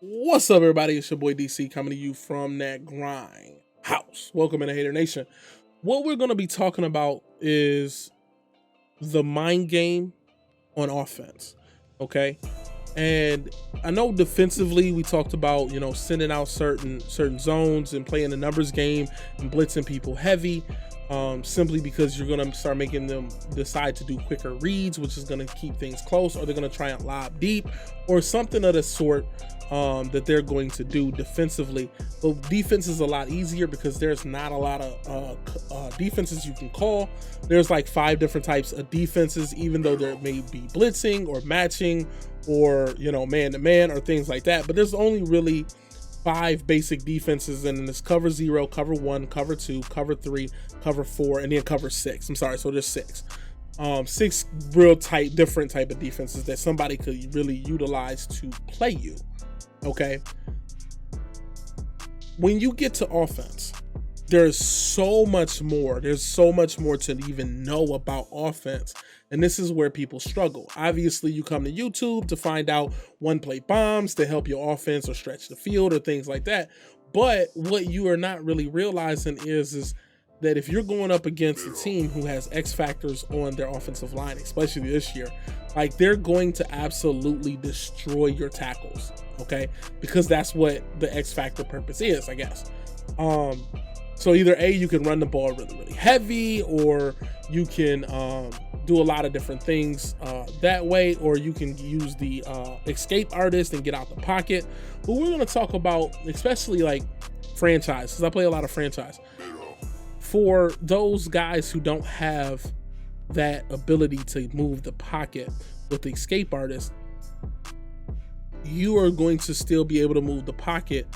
What's up, everybody? It's your boy DC coming to you from that grind house. Welcome in the Hater Nation. What we're going to be talking about is the mind game on offense. Okay. And I know defensively we talked about, sending out certain zones and playing the numbers game and blitzing people heavy. Simply because you're going to start making them decide to do quicker reads, which is going to keep things close, or they're going to try and lob deep or something of the sort that they're going to do defensively. But defense is a lot easier because there's not a lot of defenses you can call. There's like 5 different types of defenses, even though there may be blitzing or matching or, man-to-man or things like that. But there's only really 5 basic defenses, and it's cover 0, cover 1, cover 2, cover 3, cover 4, and then cover 6. I'm sorry, so there's 6. 6 real different type of defenses that somebody could really utilize to play you. Okay. When you get to offense, there's so much more. There's so much more to even know about offense. And this is where people struggle. Obviously, you come to YouTube to find out one-play bombs to help your offense or stretch the field or things like that. But what you are not really realizing is that if you're going up against a team who has X factors on their offensive line, especially this year, like they're going to absolutely destroy your tackles, okay? Because that's what the X factor purpose is, I guess. So either A, you can run the ball really, really heavy, or you can do a lot of different things that way, or you can use the escape artist and get out the pocket. But we're going to talk about, especially like franchise, because I play a lot of franchise. For those guys who don't have that ability to move the pocket with the escape artist, you are going to still be able to move the pocket,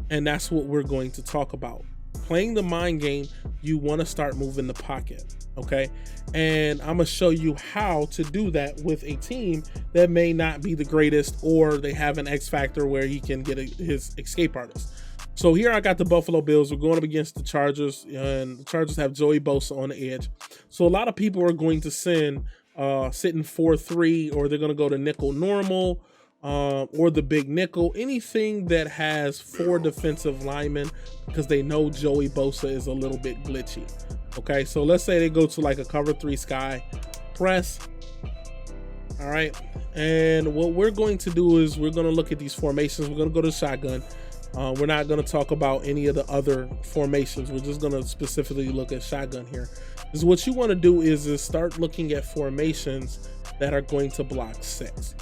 and that's what we're going to talk about. Playing the mind game, you want to start moving the pocket, okay? And I'm going to show you how to do that with a team that may not be the greatest, or they have an X factor where he can get his escape artist. So here I got the Buffalo Bills. We're going up against the Chargers, and the Chargers have Joey Bosa on the edge. So a lot of people are going to send sitting 4-3, or they're going to go to nickel normal, or the big nickel, anything that has 4 defensive linemen, because they know Joey Bosa is a little bit glitchy. Okay, so let's say they go to like a cover 3 sky press. All right, and what we're going to do is we're going to look at these formations. We're going to go to shotgun. We're not going to talk about any of the other formations. We're just going to specifically look at shotgun here. Because what you want to do is start looking at formations that are going to block 6.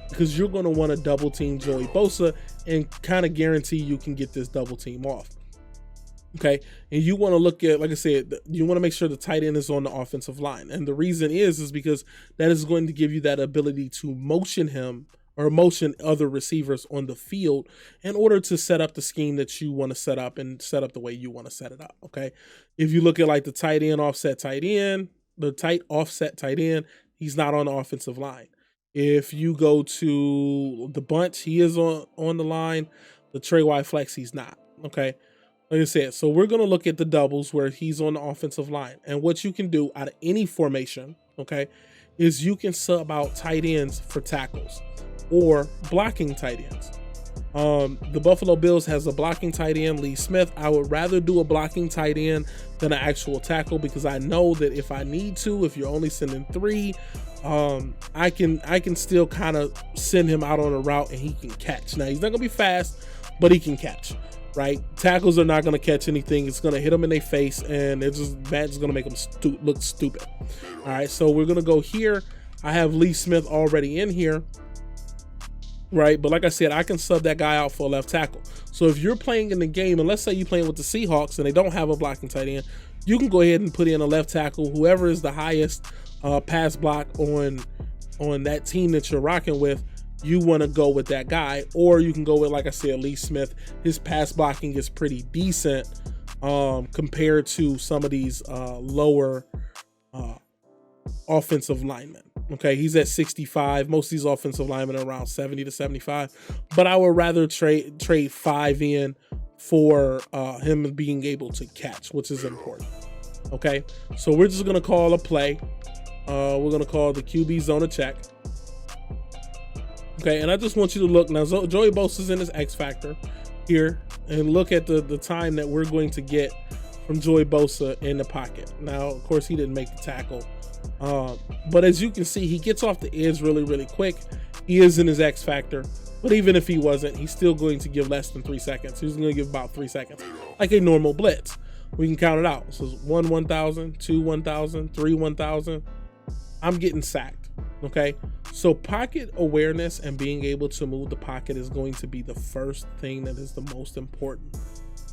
Because you're going to want to double team Joey Bosa and kind of guarantee you can get this double team off. Okay, and you want to look at, like I said, you want to make sure the tight end is on the offensive line. And the reason is because that is going to give you that ability to motion him or motion other receivers on the field in order to set up the scheme that you want to set up and set up the way you want to set it up. Okay, if you look at like the tight end offset tight end, the tight offset tight end, he's not on the offensive line. If you go to the bunch, he is on the line. The Trey Y flex, he's not. Okay, like I said, so we're going to look at the doubles where he's on the offensive line. And what you can do out of any formation, okay, is you can sub out tight ends for tackles or blocking tight ends. The Buffalo Bills has a blocking tight end, Lee Smith. I would rather do a blocking tight end than an actual tackle, because I know that if I need to, if you're only sending 3, I can still kind of send him out on a route and he can catch. Now, he's not gonna be fast, but he can catch, right? Tackles are not gonna catch anything. It's gonna hit them in their face, and that's gonna make them look stupid. All right, so we're gonna go here. I have Lee Smith already in here, right? But like I said, I can sub that guy out for a left tackle. So if you're playing in the game, and let's say you're playing with the Seahawks and they don't have a blocking tight end, you can go ahead and put in a left tackle. Whoever is the highest pass block on that team that you're rocking with, you want to go with that guy. Or you can go with, like I said, Lee Smith. His pass blocking is pretty decent compared to some of these lower offensive linemen. Okay, he's at 65. Most of these offensive linemen are around 70 to 75. But I would rather trade 5 in for him being able to catch, which is important. Okay, so we're just going to call a play. We're going to call the QB zone a check. Okay, and I just want you to look now. Joey Bosa's in his X Factor here, and look at the time that we're going to get from Joey Bosa in the pocket. Now, of course, he didn't make the tackle, but as you can see, he gets off the edge really, really quick. He is in his X Factor, but even if he wasn't, he's still going to give less than 3 seconds. He's going to give about 3 seconds, like a normal blitz. We can count it out. So it's 1,000, 2 1,000, 3 1,000. I'm getting sacked. Okay, so pocket awareness and being able to move the pocket is going to be the first thing that is the most important.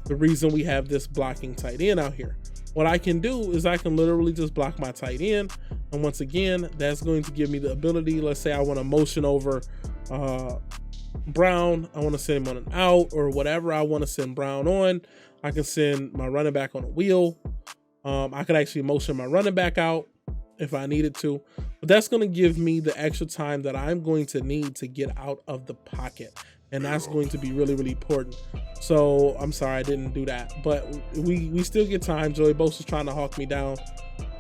The reason we have this blocking tight end out here. What I can do is I can literally just block my tight end, and once again, that's going to give me the ability. Let's say I want to motion over Brown. I want to send him on an out or whatever I want to send Brown on. I can send my running back on a wheel. I could actually motion my running back out if I needed to, but that's going to give me the extra time that I'm going to need to get out of the pocket, and that's going to be really, really important. So I'm sorry I didn't do that, but we still get time. Joey Bosa's trying to hawk me down,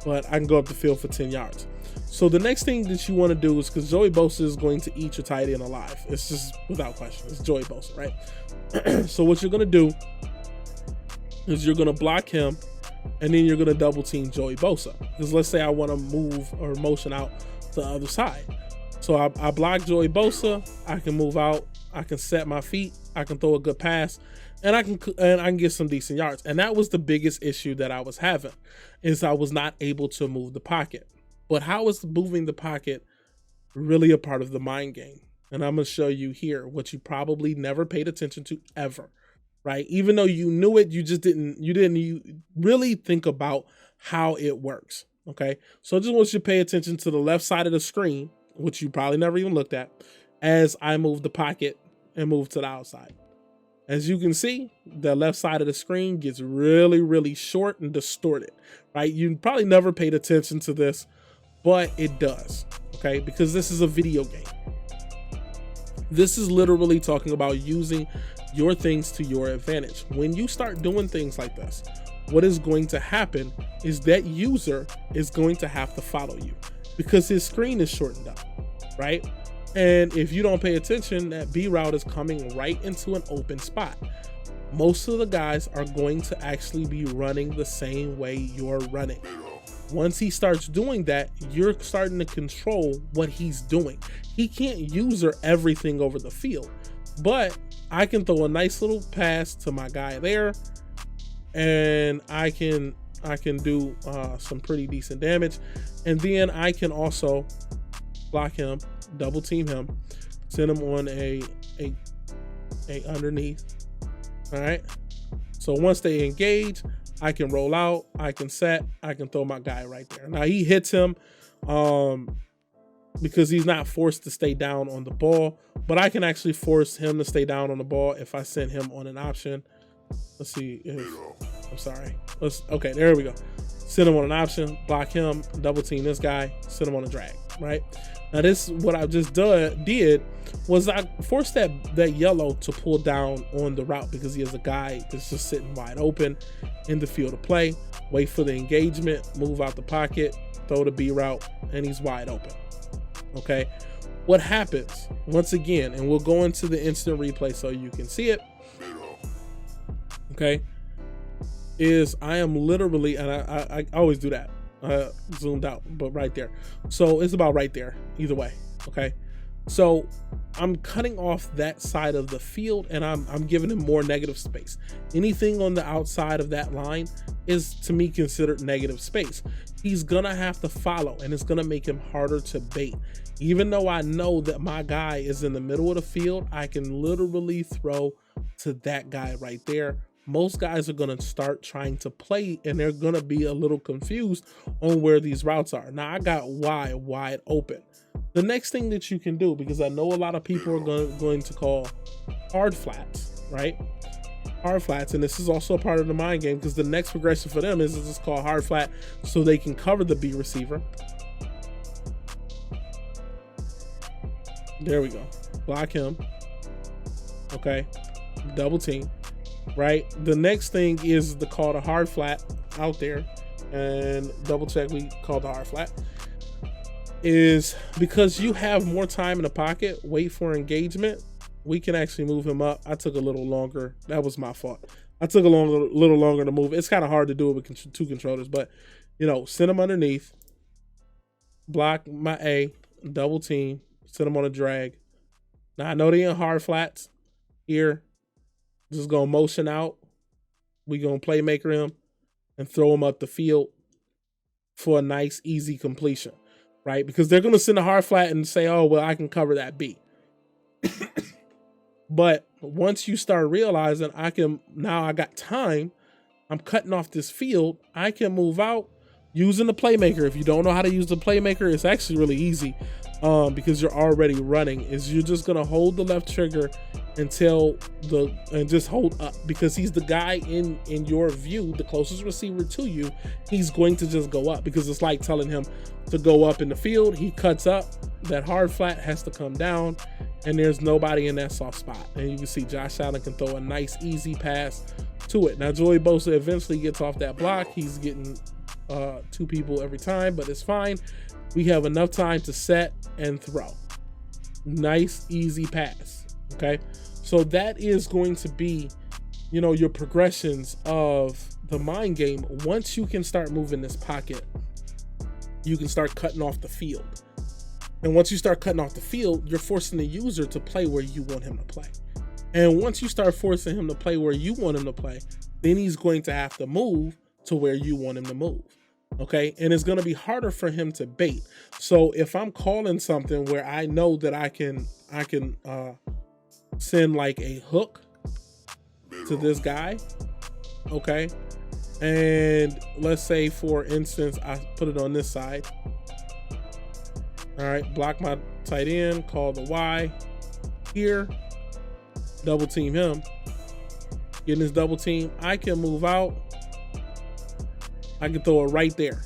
but I can go up the field for 10 yards. So the next thing that you want to do is, because Joey Bosa is going to eat your tight end alive. It's just without question. It's Joey Bosa, right? So what you're going to do is you're going to block him, and then you're going to double team Joey Bosa. Because let's say I want to move or motion out to the other side. So I block Joey Bosa. I can move out. I can set my feet. I can throw a good pass, and I can get some decent yards. And that was the biggest issue that I was having, is I was not able to move the pocket. But how is moving the pocket really a part of the mind game? And I'm going to show you here what you probably never paid attention to ever. Right? Even though you knew it, you didn't really think about how it works. Okay. So I just want you to pay attention to the left side of the screen, which you probably never even looked at, as I move the pocket and move to the outside. As you can see, the left side of the screen gets really, really short and distorted, right? You probably never paid attention to this, but it does. Okay. Because this is a video game. This is literally talking about using your things to your advantage. When you start doing things like this, what is going to happen is that user is going to have to follow you because his screen is shortened up, right? And if you don't pay attention, that B route is coming right into an open spot. Most of the guys are going to actually be running the same way you're running. Once he starts doing that, you're starting to control what he's doing. He can't user everything over the field, but I can throw a nice little pass to my guy there, and I can do some pretty decent damage. And then I can also block him, double team him, send him on a underneath. All right. So once they engage, I can roll out, I can set, I can throw my guy right there. Now he hits him because he's not forced to stay down on the ball, but I can actually force him to stay down on the ball if I send him on an option. Let's see if, I'm sorry. Okay, there we go. Send him on an option, block him, double team this guy, send him on a drag, right? Now this, what I just did was I forced that yellow to pull down on the route because he has a guy that's just sitting wide open in the field of play, wait for the engagement, move out the pocket, throw the B route, and he's wide open. Okay, what happens once again, and we'll go into the instant replay so you can see it. Okay, is I am literally, and I always do that, zoomed out, but right there. So it's about right there either way. Okay, so I'm cutting off that side of the field and I'm giving him more negative space. Anything on the outside of that line is to me considered negative space. He's gonna have to follow, and it's gonna make him harder to bait. Even though I know that my guy is in the middle of the field, I can literally throw to that guy right there. Most guys are going to start trying to play, and they're going to be a little confused on where these routes are. Now, I got wide open. The next thing that you can do, because I know a lot of people are going to call hard flats, right? Hard flats, and this is also a part of the mind game, because the next progression for them is just called hard flat, so they can cover the B receiver. There we go. Block him. Okay. Double team. Right. The next thing is the call to hard flat out there, and double check we call the hard flat. is because you have more time in the pocket, wait for engagement, we can actually move him up. I took a little longer. That was my fault. I took a little longer to move. It's kind of hard to do it with two controllers, but send him underneath, block my A, double team, send him on a drag. Now I know they in hard flats here. Just gonna motion out. We gonna playmaker him and throw him up the field for a nice, easy completion, right? Because they're gonna send a hard flat and say, oh, well, I can cover that B. But once you start realizing I got time, I'm cutting off this field, I can move out using the playmaker. If you don't know how to use the playmaker, it's actually really easy because you're already running. Is you're just gonna hold the left trigger and just hold up, because he's the guy in your view, the closest receiver to you. He's going to just go up because it's like telling him to go up in the field. He cuts up, that hard flat has to come down, and there's nobody in that soft spot. And you can see Josh Allen can throw a nice easy pass to it. Now Joey Bosa eventually gets off that block. He's getting two people every time, but it's fine. We have enough time to set and throw. Nice easy pass. Okay, so that is going to be your progressions of the mind game. Once you can start moving this pocket, you can start cutting off the field. And once you start cutting off the field, you're forcing the user to play where you want him to play. And once you start forcing him to play where you want him to play, then he's going to have to move to where you want him to move. Okay, and it's going to be harder for him to bait. So if I'm calling something where I know that I can send like a hook to this guy, okay, and let's say for instance I put it on this side. All right, block my tight end, call the Y here, double team him, getting his double team. I can move out, I can throw it right there,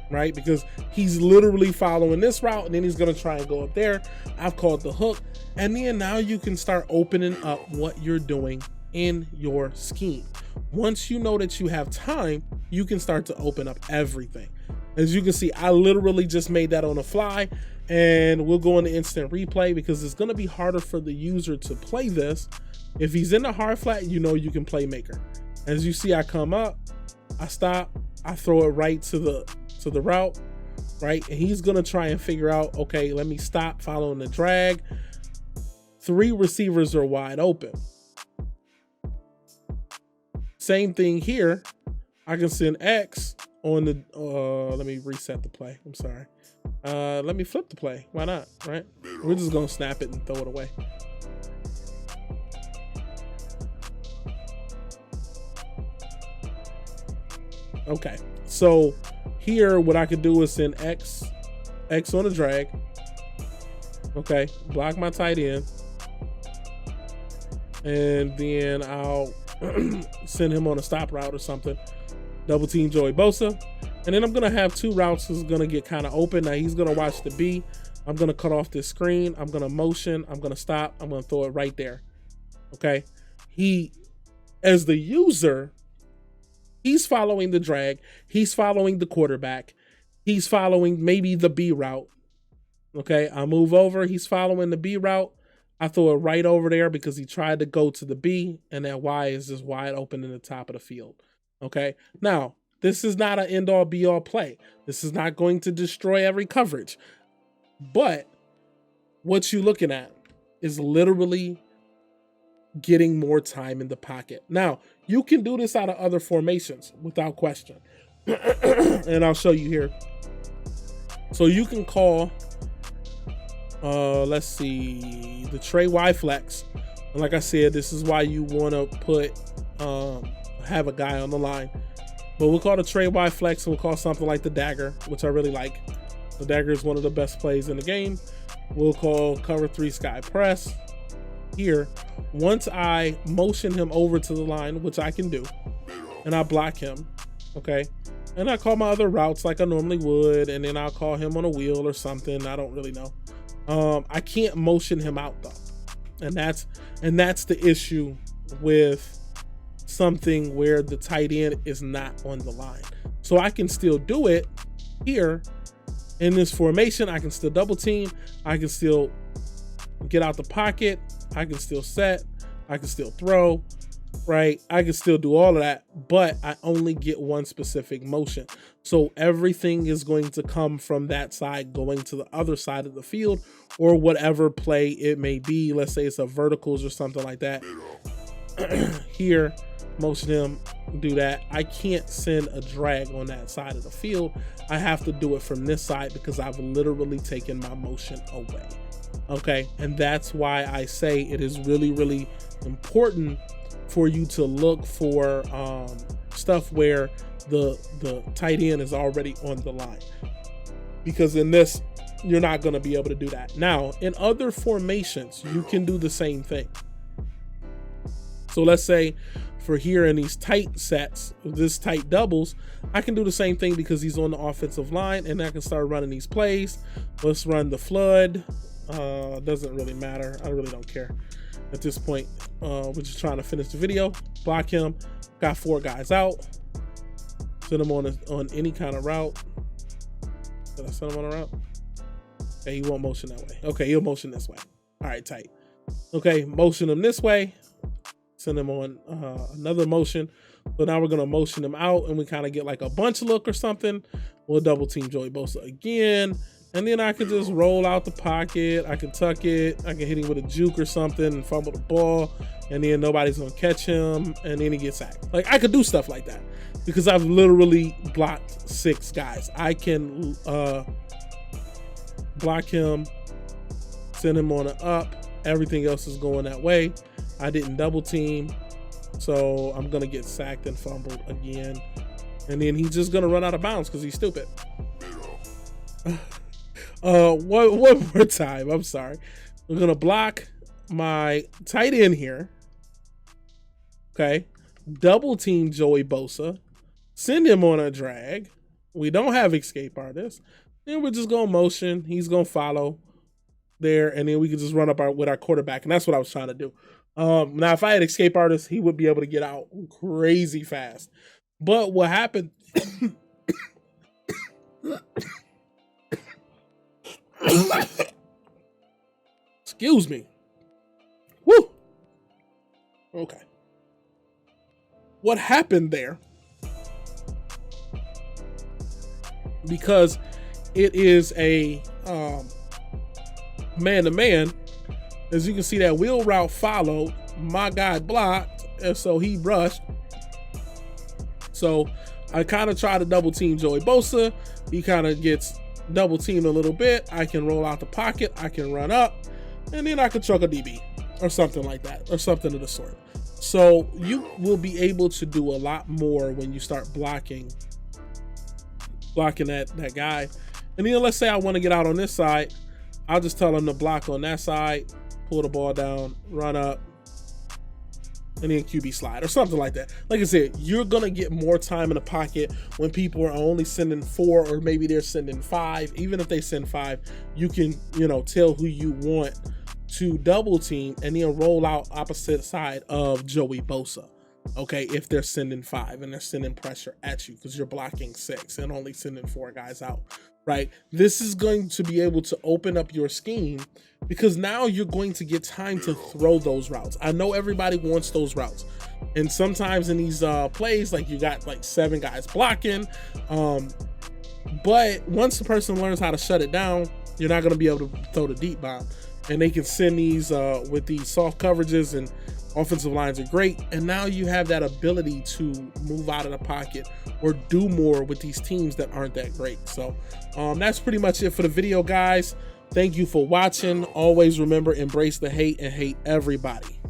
right? Because he's literally following this route, and then he's gonna try and go up there. I've called the hook, and then now you can start opening up what you're doing in your scheme. Once you know that you have time, you can start to open up everything. As you can see, I literally just made that on the fly, and we'll go into instant replay because it's gonna be harder for the user to play this. If he's in the hard flat, you can playmaker. As you see, I come up, I stop, I throw it right to the route, right? And he's gonna try and figure out, okay, let me stop following the drag. 3 receivers are wide open. Same thing here. I can send X on the, let me reset the play. I'm sorry. Let me flip the play. Why not, right? We're just gonna snap it and throw it away. Okay, so here what I could do is send X on the drag. Okay, block my tight end, and then I'll send him on a stop route or something. Double team Joey Bosa, and then I'm gonna have 2 routes that's gonna get kind of open. Now he's gonna watch the B. I'm gonna cut off this screen. I'm gonna motion. I'm gonna stop. I'm gonna throw it right there. Okay, he, as the user, he's following the drag. He's following the quarterback. He's following maybe the B route. Okay, I move over. He's following the B route. I throw it right over there because he tried to go to the B, and that Y is just wide open in the top of the field. Okay, now this is not an end-all be-all play. This is not going to destroy every coverage. But what you're looking at is literally getting more time in the pocket. Now, you can do this out of other formations without question. And I'll show you here. So you can call, let's see, the Trey Y flex. And like I said, this is why you want to put, have a guy on the line. But we'll call the Trey Y flex, and we'll call something like the dagger, which I really like. The dagger is one of the best plays in the game. We'll call cover 3 sky press. Here, once I motion him over to the line, which I can do, and I block him, okay, and I call my other routes like I normally would, and then I'll call him on a wheel or something. I don't really know. I can't motion him out though, and that's the issue with something where the tight end is not on the line. So I can still do it here, In this formation, I can still double team. I can still get out the pocket. I can still set. I can still throw, right? I can still do all of that, but I only get one specific motion. So everything is going to come from that side going to the other side of the field, or whatever play it may be. Let's say it's a verticals or something like that. Here, motion him, do that. I can't send a drag on that side of the field. I have to do it from this side because I've literally taken my motion away. Okay, and that's why I say it is really, really important for you to look for stuff where the tight end is already on the line, because in this, you're not going to be able to do that. Now, in other formations, you can do the same thing. So let's say for here in these tight sets, this tight doubles, I can do the same thing because he's on the offensive line, and I can start running these plays. Let's run the flood. Doesn't really matter. I really don't care at this point. We're just trying to finish the video. Block him. Got 4 guys out. Send him on any kind of route. Did I send him on a route? Okay, he won't motion that way. Okay, he'll motion this way. All right, tight. Okay, motion him this way. Send him on another motion. So now we're gonna motion him out, and we kind of get like a bunch look or something. We'll double team Joey Bosa again. And then I can just roll out the pocket. I can tuck it. I can hit him with a juke or something and fumble the ball. And then nobody's going to catch him. And then he gets sacked. Like, I could do stuff like that because I've literally blocked 6 guys. I can block him, send him on an up. Everything else is going that way. I didn't double team. So I'm going to get sacked and fumbled again. And then he's just going to run out of bounds because he's stupid. One more time. I'm sorry. We're gonna block my tight end here. Okay. Double team Joey Bosa. Send him on a drag. We don't have escape artists. Then we're just gonna motion. He's gonna follow there, and then we can just run up with our quarterback. And that's what I was trying to do. Now, if I had escape artists, he would be able to get out crazy fast. But what happened? Excuse me. Woo. Okay. What happened there? Because it is a man-to-man. As you can see, that wheel route followed. My guy blocked, and so he rushed. So I kind of try to double team Joey Bosa. He kind of gets double team a little bit. I can roll out the pocket. I can run up, and then I can chuck a DB or something like that, or something of the sort. So you will be able to do a lot more when you start blocking that guy. And then let's say I want to get out on this side. I'll just tell him to block on that side, pull the ball down, run up, and then QB slide or something like that. Like I said, you're going to get more time in the pocket when people are only sending 4, or maybe they're sending 5. Even if they send 5, you can, tell who you want to double team and then roll out opposite side of Joey Bosa. Okay, if they're sending 5 and they're sending pressure at you because you're blocking 6 and only sending 4 guys out, right? This is going to be able to open up your scheme because now you're going to get time to throw those routes. I know everybody wants those routes. And sometimes in these plays, like you got like 7 guys blocking. But once the person learns how to shut it down, you're not going to be able to throw the deep bomb. And they can send these with these soft coverages, and offensive lines are great. And now you have that ability to move out of the pocket or do more with these teams that aren't that great. So that's pretty much it for the video, guys. Thank you for watching. Always remember, embrace the hate and hate everybody.